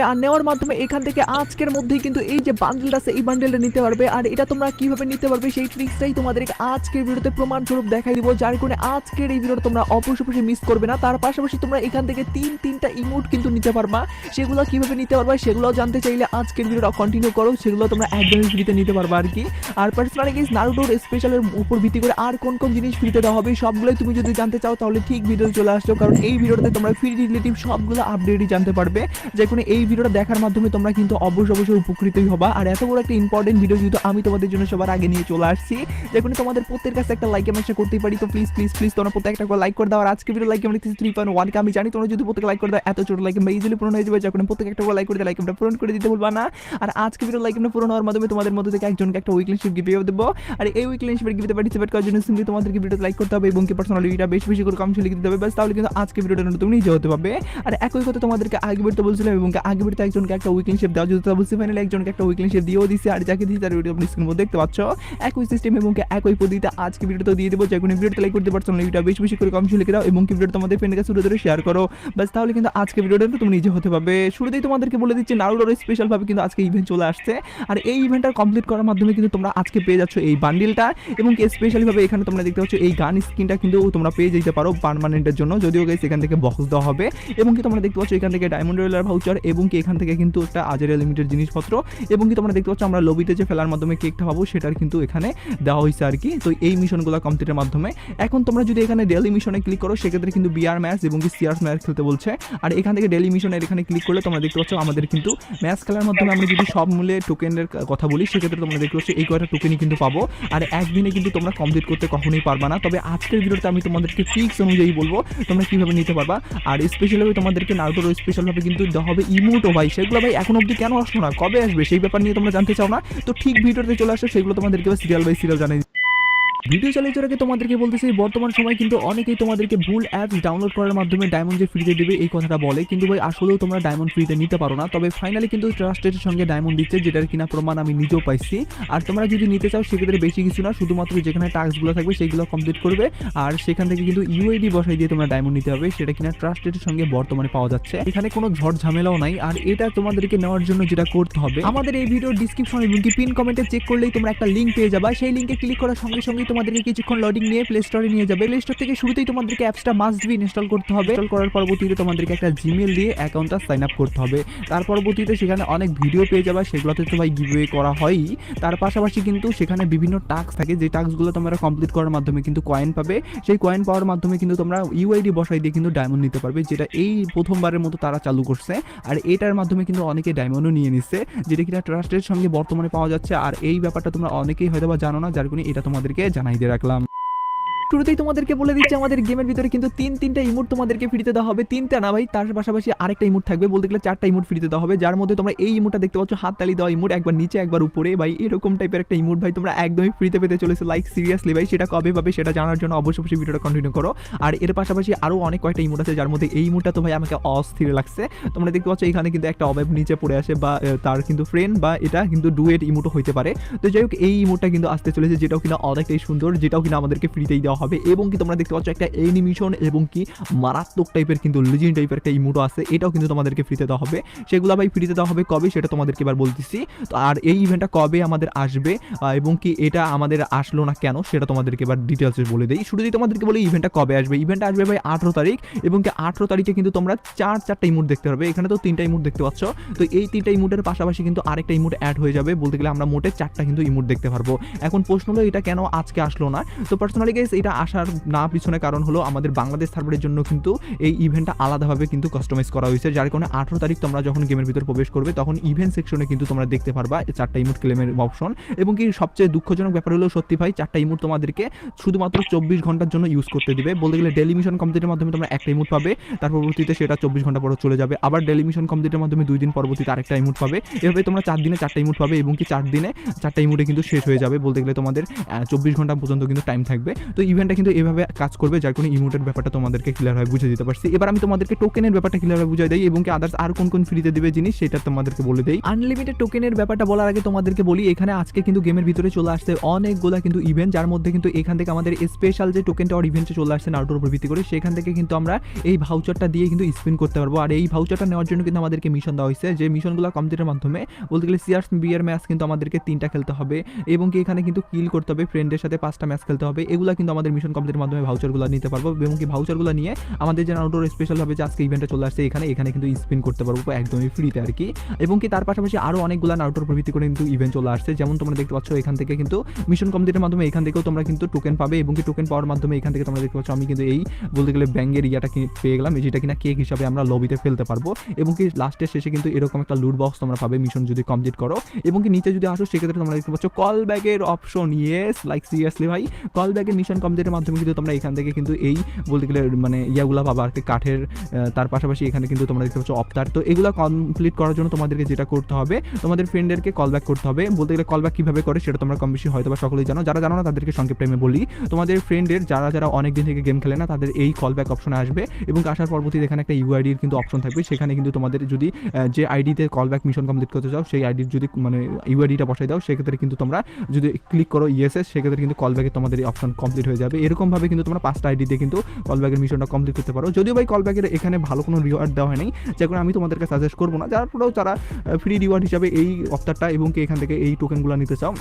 আর নেওয়ার মাধ্যমে এখান থেকে আজকের মধ্যেই কিন্তু এই যে বান্ডেলটা আছে এই বান্ডেলটা নিতে পারবে। আর এটা তোমরা কিভাবে নিতে পারবে সেই ট্রিক্সটাই তোমাদেরকে আজকের ভিডিওতে প্রমাণ স্বরূপ দেখাই দিব, যার কারণে আজকের এই ভিডিওটা তোমরা অবশ্যই মিস করবে না। তার পাশাপাশি তোমরা এখান থেকে তিনটা ইমোট কিন্তু নিতে পারবা, সেগুলো কিভাবে নিতে পারবা সেগুলো জানতে চাইলে আজকের ভিডিওটা কন্টিনিউ করো, সেগুলো তোমরা একদমই ফ্রিতে নিতে পারবা আর কি। আর পার্সোনালি গাইস নারুটোর স্পেশালের উপর ভিত্তি করে আর কোন কোন জিনিস ফ্রিতে দেওয়া হবে সবগুলোই তুমি যদি জানতে চাও তাহলে ঠিক ভিডিও চলে আসছো, কারণ এই ভিডিওটাতে তোমরা ফ্রি রিলেটিভ সবগুলো আপডেটই জানতে পারবে, যে কোনো এই ভিডিওটা দেখার মাধ্যমে তোমরা কিন্তু অবশ্যই উপকৃতই হবা। আর এত বড় একটা ইম্পর্টেন্ট ভিডিও যেহেতু আমি তোমাদের জন্য সবার আগে নিয়ে চলে আসছি, যে কোনো তোমাদের প্রত্যেকের কাছে একটা লাইক আমি আশা করতেই পারি, তো প্লিজ প্লিজ প্লিজ তোমরা প্রত্যেকটা করে লাইক করে দাও। আর আজকে ভিডিও লাইক আমি লিখতেছি 3.1 কে, আমি জানি তোমরা যদি প্রত্যেক লাইক করে দাও এত ছোট লাইক আমরা ইজিলি পূরণ হয়ে যাবে, যখন প্রত্যেকটা করে লাইক করে লাইক আমরা পূরণ করে দিতে ভুলবা না। আর আজকে ভিডিও লাইক আমরা পূরণ হওয়ার মাধ্যমে তোমাদের মধ্যে থেকে একজনকে একটা উইকলি শিপ গিফট দেবো। আর এই উইকলি শিপের গিফটে পার্টিসিপেট করার জন্য সিম্পলি তোমাদেরকে ভিডিওতে লাইক করতে হবে এবং কি পার্সোনালি এটা বেশি করে কমেন্টে লিখে দিতে হবে, বাস তাহলে কিন্তু আজকে ভিডিওটা তুমি নিজে হতে পারবে। আর একই কথা তোমাদেরকে আগে ভিডিওতে বলছিলাম এবং আগে ভিডিওতে একজনকে একটা উইকলি শিপ দেওয়া যেত, বলছি ফাইনালি একজনকে একটা উইকলি শিপ দিয়েও দিছি। আর যাকে দিই তার ভিডিও স্ক্রিনের মধ্যে দেখতে পাচ্ছ একই সিস্টেম এবং একই পদ্ধতিতে আজকে ভিডিওটা দিয়ে দেবো, যে কোনো ভিডিওতে লাইক করতে পারছো না, এটা বেশি করে কমেন্টে লিখে দাও এবং কি ভিডিওটা তোমাদের ফ্রেন্ডের কাছে শুরু ধরে শেয়ার করো, বাস তাহলে কিন্তু আজকে ভিডিওটা তুমি নিজে হতে পারবে। শুরুতেই তোমাদেরকে বলে দিচ্ছি নারুটোর স্পেশাল ভাবে কিন্তু আজকে ইভেন্ট চলে আসছে, আর এই ইভেন্টটা কমপ্লিট করার মাধ্যমে কিন্তু তোমরা আজকে পেয়ে যাচ্ছ এই বান্ডিলটা এবং কি স্পেশালি ভাবে এখানে তোমরা দেখতে পাচ্ছ এই গান স্কিনটা কিন্তু তোমরা পেয়ে যেতে পারো পার্মানেন্টের জন্য, যদিও গাইস এখান থেকে বক্স দেওয়া হবে এবং কি তোমরা দেখতে পাচ্ছ এখান থেকে ডায়মন্ড রোলার ভাউচার এবং কি এখান থেকে কিন্তু একটা আজারিয়া লিমিটেড জিনিসপত্র এবং কি তোমরা দেখতে পাচ্ছ আমরা লবিতে যে ফেলার মাধ্যমে কেকটা পাবো সেটার কিন্তু এখানে দেওয়া হয়েছে আর কি। তো এই মিশনগুলো কমপ্লিটের মাধ্যমে এখন তোমরা যদি এখানে ডেইলি মিশনে ক্লিক করো সেক্ষেত্রে কিন্তু বিআর ম্যাচ এবং কি সিআর ম্যাচ খেলতে বলছে। আর এখান থেকে ডেইলি মিশনের এখানে ক্লিক করলে তোমরা দেখতে পাচ্ছ আমাদের কিন্তু ম্যাচ খেলার মাধ্যমে আমরা যদি সব মূল্যে টোকেনের কথা বলি সেক্ষেত্রে তোমরা দেখতে পাচ্ছ এই কয়টা টোকেনই কিন্তু পাবো। আর একদিনে কিন্তু তোমরা কমপ্লিট করতে কখনোই পারবা না, তবে আজকের ভিডিওতে আমি তোমাদেরকে ট্রিক্স অনুযায়ী বলবো তোমরা কিভাবে নিতে পারবা। আর স্পেশালি তোমাদেরকে নারুটোর স্পেশালভাবে কিন্তু দেওয়া হবে ইমোট, ভাই সেগুলো ভাই এখন অবধি কেন আসলো না, কবে আসবে সেই ব্যাপার নিয়ে তোমরা জানতে চাও না, তো ঠিক ভিডিওতে চলে আসো, সেগুলো তোমাদেরকে সিরিয়াল বাই সিরিয়াল জানাই। ভিডিও চালিয়ে যাওয়ার আগে তোমাদেরকে বলতেছি বর্তমান সময় কিন্তু অনেকেই তোমাদেরকে ভুল অ্যাপস ডাউনলোড করার মাধ্যমে ডায়মন্ড যে ফ্রিতে দেবে এই কথাটা বলে, কিন্তু ভাই আসলেও তোমরা ডায়মন্ড ফ্রিতে নিতে পারো না। তবে ফাইনালি কিন্তু ট্রাস্টের সঙ্গে ডায়মন্ড দিচ্ছে, যেটার কিনা প্রমাণ আমি নিজেও পাইছি। আর তোমরা যদি নিতে চাও সেক্ষেত্রে বেশি কিছু না, শুধুমাত্র যেখানে টাস্কগুলো থাকবে সেইগুলো কমপ্লিট করবে আর সেখান থেকে কিন্তু ইউআইডি বসাই দিয়ে তোমরা ডায়মন্ড নিতে হবে, সেটা কিনা ট্রাস্টের সঙ্গে বর্তমানে পাওয়া যাচ্ছে, এখানে কোনো ঝড় ঝামেলাও নাই। আর এটা তোমাদেরকে নেওয়ার জন্য যেটা করতে হবে আমাদের এই ভিডিওর ডিসক্রিপশন এবং কি পিন কমেন্টে চেক করলেই তোমরা একটা লিঙ্ক পেয়ে যাবে, সেই লিঙ্কে ক্লিক করার সঙ্গে সঙ্গে তোমাদেরকে কিছুক্ষণ লোডিং নিয়ে প্লে স্টোরে নিয়ে যাবে। প্লে স্টোর থেকে শুরুতেই তোমাদেরকে অ্যাপসটা মাস্ট বি ইনস্টল করতে হবে। ইনস্টল করার পরবর্তীতে তোমাদেরকে একটা জিমেল দিয়ে অ্যাকাউন্টটা সাইন আপ করতে হবে। তার পরবর্তীতে সেখানে অনেক ভিডিও পেয়ে যাবে, সেগুলোতে তো ভাই গিভওয়ে করা হয়ই। তার পাশাপাশি কিন্তু সেখানে বিভিন্ন টাস্ক থাকে, যে টাস্কগুলো তোমরা কমপ্লিট করার মাধ্যমে কিন্তু কয়েন পাবে, সেই কয়েন পাওয়ার মাধ্যমে কিন্তু তোমরা ইউআইডি বসাই দিয়ে কিন্তু ডায়মন্ড নিতে পারবে, যেটা এই প্রথমবারের মতো তারা চালু করছে। আর এটার মাধ্যমে কিন্তু অনেকে ডায়মন্ডও নিয়ে নিচ্ছে, যেটা কিনা ট্রাস্টের সঙ্গে বর্তমানে পাওয়া যাচ্ছে। আর এই ব্যাপারটা তোমরা অনেকেই হয়তো বা জানো না, যার কারণে এটা তোমাদেরকে জানাই দিয়ে রাখলাম। শুরুতেই তোমাদেরকে বলে দিচ্ছি আমাদের গেমের ভিতরে কিন্তু তিনটা ইমোট তোমাদেরকে ফ্রিতে দেওয়া হবে, তিনটা না ভাই, তার পাশাপাশি আরেকটা ইমোট থাকবে, বলতে গেলে 4টা ইমোট ফ্রিতে দেওয়া হবে, যার মধ্যে তোমরা এই ইমোটটা দেখতে পাচ্ছ হাততালি দেওয়া ইমোট, একবার নিচে একবার উপরে, ভাই এরকম টাইপের একটা ইমোট ভাই তোমরা একদমই ফ্রিতে পেতে চলেছে, লাইক সিরিয়াসলি ভাই। সেটা কবে পাবে সেটা জানার জন্য অবশ্যই ভিডিওটা কন্টিনিউ করো। আর এর পাশাপাশি আরও অনেক কয়েকটা ইমোট আছে, যার মধ্যে এই ইমোটটা তো ভাই আমাকে অস্থির লাগছে। তোমরা দেখতে পাচ্ছ এখানে কিন্তু একটা অভাব নিচে পড়ে আসে, বা তার কিন্তু ফ্রেন্ড বা এটা কিন্তু ডুয়েট ইমোটও হইতে পারে। তো যাই হোক এই ইমোটটা কিন্তু আসতে চলেছে, যেটাও কিনা অনেকটাই সুন্দর, যেটাও কিনা আমাদেরকে ফ্রিতেই দেওয়া হবে। এবং কি তোমরা দেখতে পাচ্ছ একটা অ্যানিমেশন এবং কি মারাত্মক টাইপের কিন্তু লিজেন্ড টাইপের একটা ইমোটও আছে, এটাও কিন্তু তোমাদেরকে ফ্রিতে দেওয়া হবে। সেগুলো ভাই ফ্রিতে দেওয়া হবে কবে সেটা তোমাদেরকে এবার বলতেছি। তো আর এই ইভেন্টটা কবে আমাদের আসবে এবং কি এটা আমাদের আসলো না কেন সেটা তোমাদেরকে এবার ডিটেলসে বলে দিই। শুরুতেই তোমাদেরকে বলি ইভেন্টটা কবে আসবে। ইভেন্টটা আসবে ভাই 18 তারিখ এবং কি 18 তারিখে কিন্তু তোমরা চারটা ইমোট দেখতে পারবে। এখানে তো 3টা ইমোট দেখতে পাচ্ছ, তো এই 3টা ইমোটের পাশাপাশি কিন্তু আরেকটা ইমোট অ্যাড হয়ে যাবে, বলতে গেলে আমরা মোটে 4টা কিন্তু ইমোট দেখতে পারবো। এখন প্রশ্ন হলো এটা কেন আজকে আসলো না। তো পার্সোনালি গাইস এটা আসার না পিছনে কারণ হলো আমাদের বাংলাদেশ সার্ভারের জন্য কিন্তু এই ইভেন্টটা আলাদাভাবে কিন্তু কাস্টমাইজ করা হয়েছে, যার কারণে 18 তারিখ তোমরা যখন গেমের ভিতর প্রবেশ করবে তখন ইভেন্ট সেকশনে কিন্তু তোমরা দেখতে পারবা 4টা ইমোট ক্লেমের অপশন। এবং কি সবচেয়ে দুঃখজনক ব্যাপার হলো সত্যি ভাই 4টা ইমোট তোমাদেরকে শুধুমাত্র 24 ঘন্টার জন্য ইউজ করতে দিবে, বলতে গেলে ডেলি মিশন কমপ্লিটের মাধ্যমে তোমরা একটা ইমোট পাবে, তার পরবর্তীতে সেটা 24 ঘন্টা পরে চলে যাবে, আবার ডেলি মিশন কমপ্লিটের মাধ্যমে 2 দিন পরবর্তীতে আরেকটা ইমোট পাবে, এভাবে তোমরা 4 দিনে 4টা ইমোট পাবে এবং কি 4 দিনে 4টা ইমোটে কিন্তু শেষ হয়ে যাবে, বলতে গেলে তোমাদের 24 ঘন্টা পর্যন্ত কিন্তু টাইম থাকবে। তো ইভেন্টটা কিন্তু এভাবে কাজ করবে, যার কোনো ইমোটের ব্যাপারটা তোমাদেরকে ক্লিয়ার হয় বুঝে দিতে পারছি। এবার আমি তোমাদেরকে টোকেনের ব্যাপারটা ক্লিয়ার হয় বুঝাই দেই এবং কি আদার্স আর কোন কোন ফ্রিতে দিবে জিনিস সেটা তোমাদেরকে বলে দেই। আনলিমিটেড টোকেনের ব্যাপারটা বলার আগে তোমাদেরকে বলি, এখানে আজকে কিন্তু গেমের ভিতরে চলে আসছে অনেকগুলা কিন্তু ইভেন্ট, যার মধ্যে কিন্তু এখান থেকে আমাদের স্পেশাল যে টোকেনটা আর ইভেন্টে চলে আসছে নারুটোর উপর ভিত্তি করে, সেখান থেকে কিন্তু আমরা এই ভাউচারটা দিয়ে কিন্তু স্পিন করতে পারবো। আর এই ভাউচারটা নেওয়ার জন্য কিন্তু আমাদেরকে মিশন দেওয়া হয়েছে, যে মিশনগুলো কমপ্লিটের মাধ্যমে বলতে গেলে সিআরস বিয়ের ম্যাচ কিন্তু আমাদেরকে 3টা খেলতে হবে এবং কি এখানে কিন্তু কিল করতে হবে, ফ্রেন্ডের সাথে 5টা ম্যাচ খেলতে হবে। এগুলা কিন্তু আমাদের মিশন কমপ্লিটের মাধ্যমে ভাউচারগুলো নিতে পারবো এবং কি ভাউচারগুলো নিয়ে আমাদের যে নারুটোর স্পেশাল হবে যে আজকে ইভেন্টে চলে আসছে এখানে কিন্তু স্পিন করতে পারবো একদমই ফ্রিতে আর কি। এবং কি তার পাশাপাশি আরও অনেকগুলো নারুটোর উপর ভিত্তি করে কিন্তু ইভেন্ট চলে আসছে, যেমন তোমরা দেখতে পাচ্ছ এখান থেকে কিন্তু মিশন কমপ্লিটের মাধ্যমে এখান থেকেও তোমরা কিন্তু টোকেন পাবে এবং কি টোকেন পাওয়ার মাধ্যমে এখান থেকে তোমরা দেখতে পাচ্ছ আমি কিন্তু এই বলতে গেলে ব্যাঙ্গের ইয়াটা পেয়ে গেলাম, যেটা কিনা কেক হিসাবে আমরা লবিতে ফেলতে পারবো। এবং কি লাস্টের শেষে কিন্তু এরকম একটা লুট বক্স তোমরা পাবে মিশন যদি কমপ্লিট করো। এবং কি নিচে যদি আসো সেক্ষেত্রে তোমরা দেখতে পাচ্ছ কল ব্যাগের অপশন, ইয়েস লাইক সিরিয়াসলি ভাই, কল ব্যাগের মিশন কমপ্লিটের মাধ্যমে কিন্তু তোমরা এখান থেকে কিন্তু এই বলতে গেলে মানে ইয়াগুলা পাবা আর কি কাঠের। তার পাশাপাশি এখানে কিন্তু তোমরা দেখতে পাচ্ছ অফতার। তো এগুলো কমপ্লিট করার জন্য তোমাদেরকে যেটা করতে হবে, তোমাদের ফ্রেন্ডদেরকে কল ব্যাক করতে হবে। বলতে গেলে কল ব্যাক কীভাবে করে সেটা তোমরা কম বেশি হয়তো বা সকলেই জানো, যারা জানো না তাদেরকে সংক্ষেপে আমি বলি। তোমাদের ফ্রেন্ডের যারা অনেক দিন থেকে গেম খেলে না তাদের এই কল ব্যাক অপশনে আসবে এবং আসার পরবর্তীতে এখানে একটা ইউআইডির কিন্তু অপশন থাকবে, সেখানে কিন্তু তোমাদের যদি যে আইডিতে কল ব্যাক মিশন কমপ্লিট করতে চাও সেই আইডির যদি মানে ইউআইডিটা বসাই দাও সেক্ষেত্রে কিন্তু তোমরা যদি ক্লিক করো ইয়েসএস সেক্ষেত্রে কিন্তু কল ব্যাকে তোমাদের এই অপশন কমপ্লিট হয়ে যাবে। এরকমভাবে কিন্তু তোমরা 5টা আইডি দিয়ে কিন্তু কল ব্যাকের মিশনটা কমপ্লিট করতে পারো। যদিও ভাই কল ব্যাকের এখানে ভালো কোনো রিওয়ার্ড দেওয়া হয় নাই, যে কারণে আমি তোমাদেরকে সাজেস্ট করবো না। যারা ফ্রি রিওয়ার্ড হিসাবে এই অফারটা এবং কি এখান থেকে এই টোকেনগুলো নিতে চাও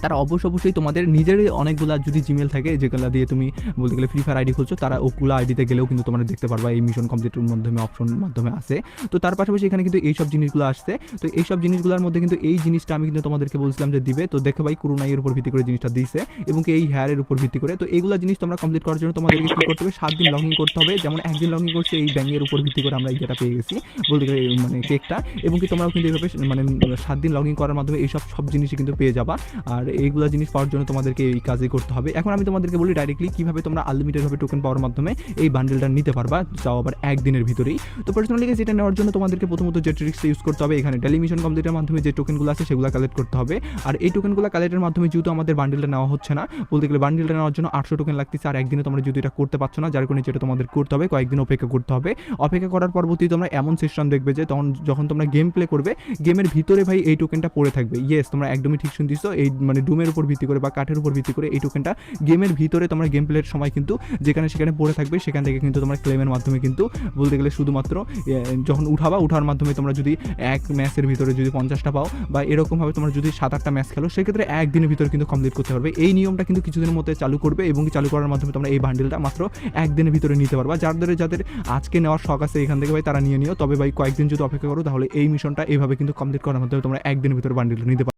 তারা অবশ্যই তোমাদের নিজেরই অনেকগুলা যদি জিমেল থাকে যেগুলো দিয়ে তুমি বলতে গেলে ফ্রি ফায়ার আইডি খুলছো, তারা ওগুলো আইডিতে গেলেও কিন্তু তোমরা দেখতে পারবা এই মিশন কমপ্লিটের মাধ্যমে অপশনের মাধ্যমে আসে। তো তার পাশাপাশি এখানে কিন্তু এইসব জিনিসগুলো আসছে। তো এইসব জিনিসগুলোর মধ্যে কিন্তু এই জিনিসটা আমি কিন্তু তোমাদেরকে বলছিলাম যে দিবে, তো দেখো ভাই করোনাইয়ের উপর ভিত্তি করে জিনিসটা দিয়েছে এবং এই হেয়ারের উপর ভিত্তি করে। তো এইগুলো জিনিস তোমরা কমপ্লিট করার জন্য তোমাদেরকে কী করতে হবে, 7 দিন লগ ইন করতে হবে। যেমন একদিন লগ ইন করছে এই ব্যাঙ্গের উপর ভিত্তি করে আমরা এই যেটা পেয়ে গেছি বলতে গেলে মানে কেকটা, এবং কি তোমরাও কিন্তু এইভাবে মানে 7 দিন লগ ইন করার মাধ্যমে এইসব জিনিসই কিন্তু পেয়ে যাবা। আর এইগুলো জিনিস পাওয়ার জন্য তোমাদেরকে এই কাজই করতে হবে। এখন আমি তোমাদেরকে বলি ডাইরেক্টলি কিভাবে তোমরা আনলিমিটেডভাবে টোকেন পাওয়ার মাধ্যমে এই বান্ডেলটা নিতে পারবা, যাও আবার একদিনের ভিতরেই। তো পার্সোনালি যেটা নেওয়ার জন্য তোমাদেরকে প্রথমত যে ট্রিক্সটা ইউজ করতে হবে, এখানে ডেলি মিশন কমপ্লিটের মাধ্যমে যে টোকেনগুলো আছে সেগুলো কালেক্ট করতে হবে। আর এই টোকেনগুলো কালেক্টের মাধ্যমে যেহেতু আমাদের বান্ডেলটা নেওয়া হচ্ছে না, বলতে গেলে বান্ডেলটা নেওয়ার জন্য 800 টোকেন লাগতেছে, আর একদিনে তোমরা যদি এটা করতে পারছো না, যার কারণে যেটা তোমাদের করতে হবে কয়েকদিন অপেক্ষা করতে হবে। অপেক্ষা করার পরবর্তী তোমরা এমন সিস্টেম দেখবে যে যখন তোমরা গেম প্লে করবে গেমের ভিতরে ভাই এই টোকেনটা পড়ে থাকবে। ইয়েস তোমরা একদমই ঠিক শুনতেছো, এই মানে ডুমের উপর ভিত্তি করে বা কাঠের উপর ভিত্তি করে এই টোকেনটা গেমের ভিতরে তোমরা গেম প্লের সময় কিন্তু যেখানে সেখানে পড়ে থাকবে, সেখান থেকে কিন্তু তোমরা ক্লেমের মাধ্যমে কিন্তু বলতে গেলে শুধুমাত্র যখন উঠার মাধ্যমে তোমরা যদি এক ম্যাচের ভিতরে যদি 50টা পাও বা এরকমভাবে তোমরা যদি 7-8টা ম্যাচ খেলো সেক্ষেত্রে একদিনের ভিতরে কিন্তু কমপ্লিট করতে পারবে। এই নিয়মটা কিন্তু কিছুদিনের মধ্যে চালু করবে এবং চালু করার মাধ্যমে তোমরা এই বান্ডেলটা মাত্র একদিনের ভিতরে নিতে পারবা। যাদের আজকে নেওয়ার শখ আছে এখান থেকে ভাই তারা নিয়ে নিও, তবে ভাই কয়েকদিন যদি অপেক্ষা করো তাহলে এই মিশনটা এইভাবে কিন্তু কমপ্লিট করার মাধ্যমে তোমরা একদিনের ভিতরে বান্ডেলটা নিতে পারবে।